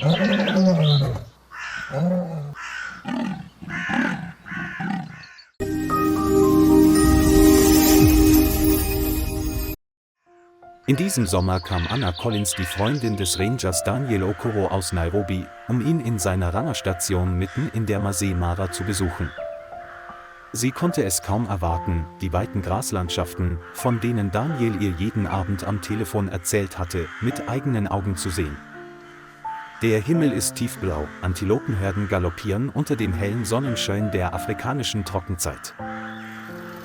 In diesem Sommer kam Anna Collins, die Freundin des Rangers Daniel Okoro aus Nairobi, um ihn in seiner Rangerstation mitten in der Masai Mara zu besuchen. Sie konnte es kaum erwarten, die weiten Graslandschaften, von denen Daniel ihr jeden Abend am Telefon erzählt hatte, mit eigenen Augen zu sehen. Der Himmel ist tiefblau, Antilopenherden galoppieren unter dem hellen Sonnenschein der afrikanischen Trockenzeit.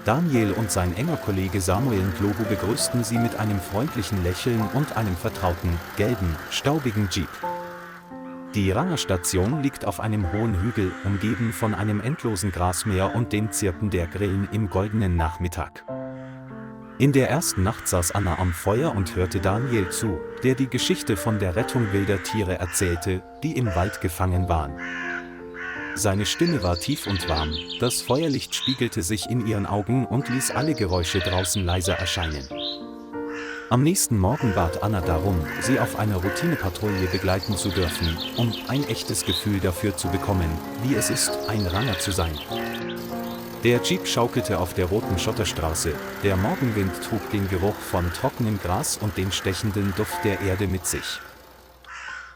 Daniel und sein enger Kollege Samuel Ndlovu begrüßten sie mit einem freundlichen Lächeln und einem vertrauten, gelben, staubigen Jeep. Die Rangerstation liegt auf einem hohen Hügel, umgeben von einem endlosen Grasmeer und dem Zirpen der Grillen im goldenen Nachmittag. In der ersten Nacht saß Anna am Feuer und hörte Daniel zu, der die Geschichte von der Rettung wilder Tiere erzählte, die im Wald gefangen waren. Seine Stimme war tief und warm, das Feuerlicht spiegelte sich in ihren Augen und ließ alle Geräusche draußen leiser erscheinen. Am nächsten Morgen bat Anna darum, sie auf einer Routinepatrouille begleiten zu dürfen, um ein echtes Gefühl dafür zu bekommen, wie es ist, ein Ranger zu sein. Der Jeep schaukelte auf der roten Schotterstraße, der Morgenwind trug den Geruch von trockenem Gras und den stechenden Duft der Erde mit sich.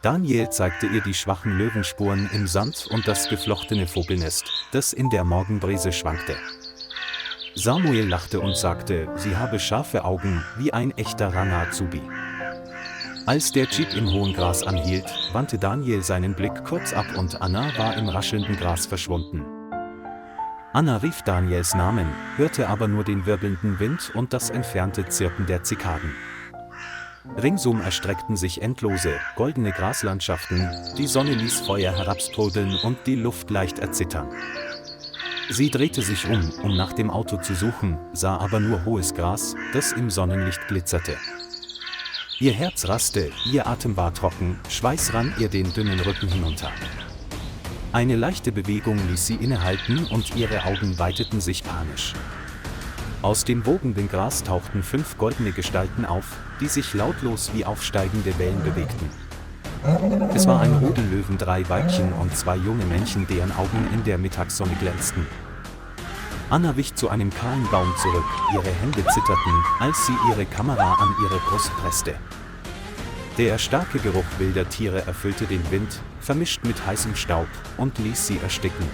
Daniel zeigte ihr die schwachen Löwenspuren im Sand und das geflochtene Vogelnest, das in der Morgenbrise schwankte. Samuel lachte und sagte, sie habe scharfe Augen, wie ein echter Ranger-Azubi. Als der Jeep im hohen Gras anhielt, wandte Daniel seinen Blick kurz ab und Anna war im raschelnden Gras verschwunden. Anna rief Daniels Namen, hörte aber nur den wirbelnden Wind und das entfernte Zirpen der Zikaden. Ringsum erstreckten sich endlose, goldene Graslandschaften, die Sonne ließ Feuer herabsprudeln und die Luft leicht erzittern. Sie drehte sich um nach dem Auto zu suchen, sah aber nur hohes Gras, das im Sonnenlicht glitzerte. Ihr Herz raste, ihr Atem war trocken, Schweiß rann ihr den dünnen Rücken hinunter. Eine leichte Bewegung ließ sie innehalten und ihre Augen weiteten sich panisch. Aus dem wogenden Gras tauchten 5 goldene Gestalten auf, die sich lautlos wie aufsteigende Wellen bewegten. Es war ein Rudel Löwen, 3 Weibchen und 2 junge Männchen, deren Augen in der Mittagssonne glänzten. Anna wich zu einem kahlen Baum zurück, ihre Hände zitterten, als sie ihre Kamera an ihre Brust presste. Der starke Geruch wilder Tiere erfüllte den Wind, vermischt mit heißem Staub, und ließ sie ersticken.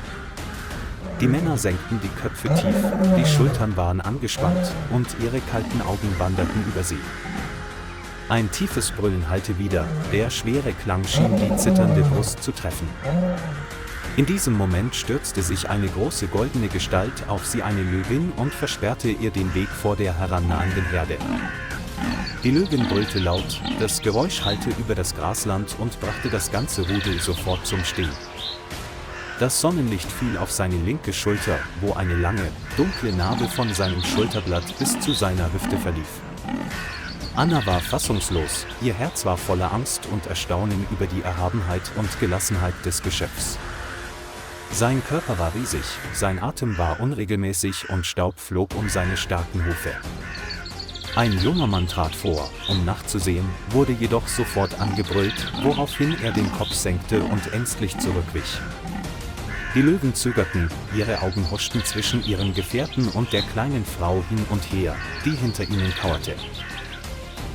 Die Männer senkten die Köpfe tief, die Schultern waren angespannt, und ihre kalten Augen wanderten über sie. Ein tiefes Brüllen hallte wider, der schwere Klang schien die zitternde Brust zu treffen. In diesem Moment stürzte sich eine große goldene Gestalt auf sie, eine Löwin, und versperrte ihr den Weg vor der herannahenden Herde. Die Löwin brüllte laut, das Geräusch hallte über das Grasland und brachte das ganze Rudel sofort zum Stehen. Das Sonnenlicht fiel auf seine linke Schulter, wo eine lange, dunkle Narbe von seinem Schulterblatt bis zu seiner Hüfte verlief. Anna war fassungslos, ihr Herz war voller Angst und Erstaunen über die Erhabenheit und Gelassenheit des Geschöpfs. Sein Körper war riesig, sein Atem war unregelmäßig und Staub flog um seine starken Hufe. Ein junger Mann trat vor, um nachzusehen, wurde jedoch sofort angebrüllt, woraufhin er den Kopf senkte und ängstlich zurückwich. Die Löwen zögerten, ihre Augen huschten zwischen ihren Gefährten und der kleinen Frau hin und her, die hinter ihnen kauerte.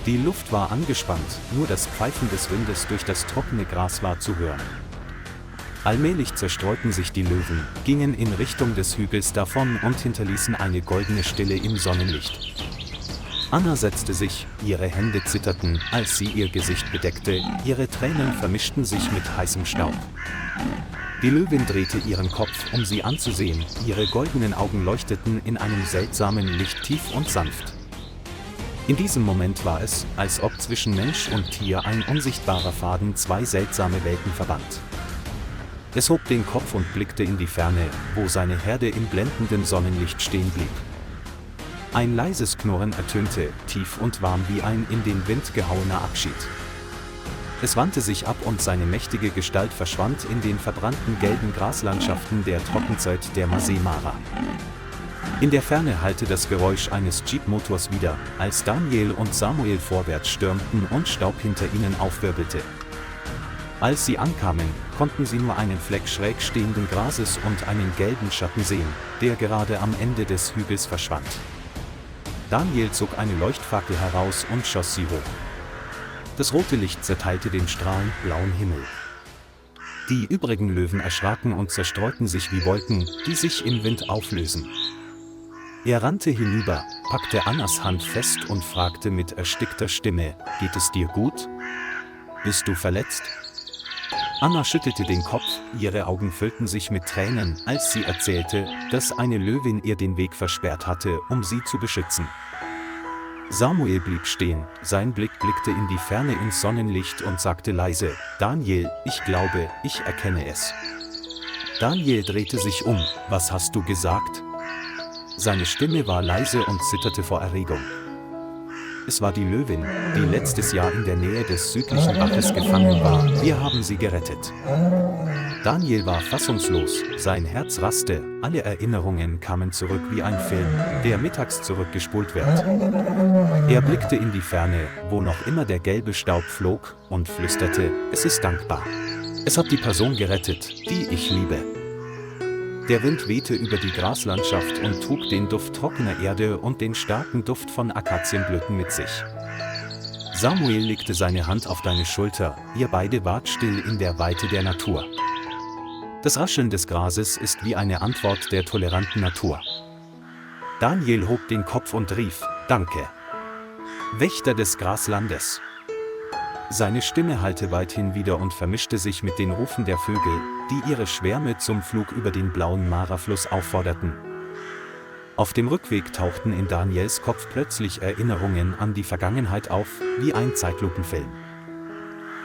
Die Luft war angespannt, nur das Pfeifen des Windes durch das trockene Gras war zu hören. Allmählich zerstreuten sich die Löwen, gingen in Richtung des Hügels davon und hinterließen eine goldene Stille im Sonnenlicht. Anna setzte sich, ihre Hände zitterten, als sie ihr Gesicht bedeckte, ihre Tränen vermischten sich mit heißem Staub. Die Löwin drehte ihren Kopf, um sie anzusehen, ihre goldenen Augen leuchteten in einem seltsamen Licht tief und sanft. In diesem Moment war es, als ob zwischen Mensch und Tier ein unsichtbarer Faden 2 seltsame Welten verband. Es hob den Kopf und blickte in die Ferne, wo seine Herde im blendenden Sonnenlicht stehen blieb. Ein leises Knurren ertönte, tief und warm wie ein in den Wind gehauener Abschied. Es wandte sich ab und seine mächtige Gestalt verschwand in den verbrannten gelben Graslandschaften der Trockenzeit der Masai Mara. In der Ferne hallte das Geräusch eines Jeep-Motors wieder, als Daniel und Samuel vorwärts stürmten und Staub hinter ihnen aufwirbelte. Als sie ankamen, konnten sie nur einen Fleck schräg stehenden Grases und einen gelben Schatten sehen, der gerade am Ende des Hügels verschwand. Daniel zog eine Leuchtfackel heraus und schoss sie hoch. Das rote Licht zerteilte den strahlend blauen Himmel. Die übrigen Löwen erschraken und zerstreuten sich wie Wolken, die sich im Wind auflösen. Er rannte hinüber, packte Annas Hand fest und fragte mit erstickter Stimme: »Geht es dir gut? Bist du verletzt?« Anna schüttelte den Kopf, ihre Augen füllten sich mit Tränen, als sie erzählte, dass eine Löwin ihr den Weg versperrt hatte, um sie zu beschützen. Samuel blieb stehen, sein Blick blickte in die Ferne ins Sonnenlicht und sagte leise: »Daniel, ich glaube, ich erkenne es.« Daniel drehte sich um. »Was hast du gesagt?« Seine Stimme war leise und zitterte vor Erregung. Es war die Löwin, die letztes Jahr in der Nähe des südlichen Baches gefangen war. Wir haben sie gerettet. Daniel war fassungslos, sein Herz raste, alle Erinnerungen kamen zurück wie ein Film, der mittags zurückgespult wird. Er blickte in die Ferne, wo noch immer der gelbe Staub flog, und flüsterte: »Es ist dankbar. Es hat die Person gerettet, die ich liebe.« Der Wind wehte über die Graslandschaft und trug den Duft trockener Erde und den starken Duft von Akazienblüten mit sich. Samuel legte seine Hand auf deine Schulter, ihr beide wart still in der Weite der Natur. Das Rascheln des Grases ist wie eine Antwort der toleranten Natur. Daniel hob den Kopf und rief: »Danke, Wächter des Graslandes.« Seine Stimme hallte weithin wieder und vermischte sich mit den Rufen der Vögel, die ihre Schwärme zum Flug über den blauen Mara-Fluss aufforderten. Auf dem Rückweg tauchten in Daniels Kopf plötzlich Erinnerungen an die Vergangenheit auf, wie ein Zeitlupenfilm.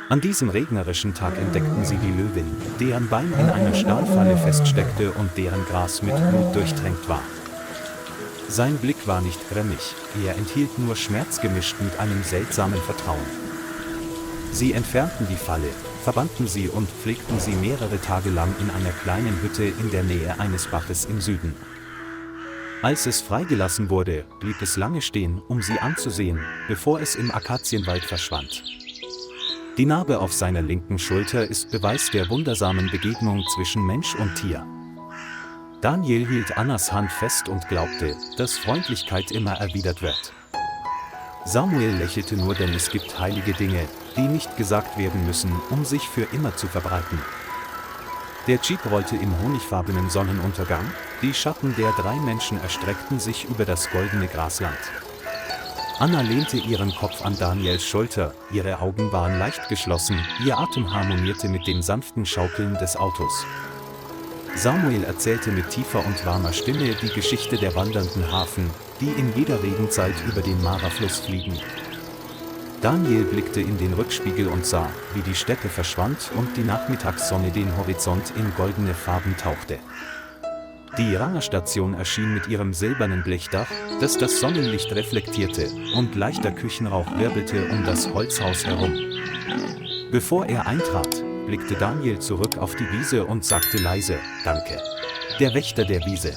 An diesem regnerischen Tag entdeckten sie die Löwin, deren Bein in einer Stahlfalle feststeckte und deren Gras mit Blut durchtränkt war. Sein Blick war nicht grimmig, er enthielt nur Schmerz gemischt mit einem seltsamen Vertrauen. Sie entfernten die Falle, verbanden sie und pflegten sie mehrere Tage lang in einer kleinen Hütte in der Nähe eines Baches im Süden. Als es freigelassen wurde, blieb es lange stehen, um sie anzusehen, bevor es im Akazienwald verschwand. Die Narbe auf seiner linken Schulter ist Beweis der wundersamen Begegnung zwischen Mensch und Tier. Daniel hielt Annas Hand fest und glaubte, dass Freundlichkeit immer erwidert wird. Samuel lächelte nur, denn es gibt heilige Dinge, die nicht gesagt werden müssen, um sich für immer zu verbreiten. Der Jeep rollte im honigfarbenen Sonnenuntergang, die Schatten der 3 Menschen erstreckten sich über das goldene Grasland. Anna lehnte ihren Kopf an Daniels Schulter, ihre Augen waren leicht geschlossen, ihr Atem harmonierte mit dem sanften Schaukeln des Autos. Samuel erzählte mit tiefer und warmer Stimme die Geschichte der wandernden Hafen, die in jeder Regenzeit über den Mara-Fluss fliegen. Daniel blickte in den Rückspiegel und sah, wie die Steppe verschwand und die Nachmittagssonne den Horizont in goldene Farben tauchte. Die Rangerstation erschien mit ihrem silbernen Blechdach, das das Sonnenlicht reflektierte, und leichter Küchenrauch wirbelte um das Holzhaus herum. Bevor er eintrat, blickte Daniel zurück auf die Wiese und sagte leise: »Danke. Der Wächter der Wiese.«